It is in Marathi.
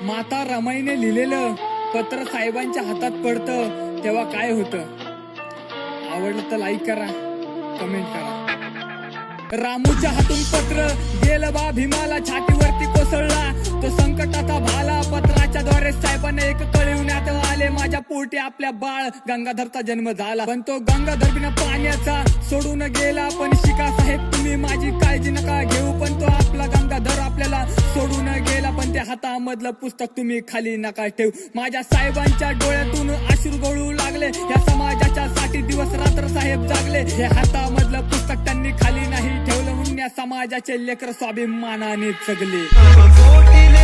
माता रमाईने लिहिलेलं पत्र साहेबांच्या हातात पडतं तेव्हा काय होतं? आवडलं तर लाईक करा, कमेंट करा. रामूच्या हातून पत्र गेलं बा भीमाला, छातीवरती कोसळला तो संकटाचा भाला. पत्राच्या द्वारे साहेबांना एक कळविण्यात आले, माझ्या पोटी आपल्या बाळ गंगाधरचा जन्म झाला. पण तो गंगाधर बिना पाण्याचा सोडून गेला. पण शिका साहेब तुम्ही माझी काळजी नका घेऊ, पण तो आपला गंगाधर आपल्याला सोडून गेला. पण त्या हातामधलं पुस्तक तुम्ही खाली नका ठेवू. माझ्या साहेबांच्या डोळ्यातून अश्रू गळू लागले, या समाजाच्या साठी दिवस रात्र साहेब जागले. हे हातामधलं पुस्तक त्यांनी खाली नाही ठेवलं, म्हणून या समाजाचे लेकर स्वाभिमानाने जगले.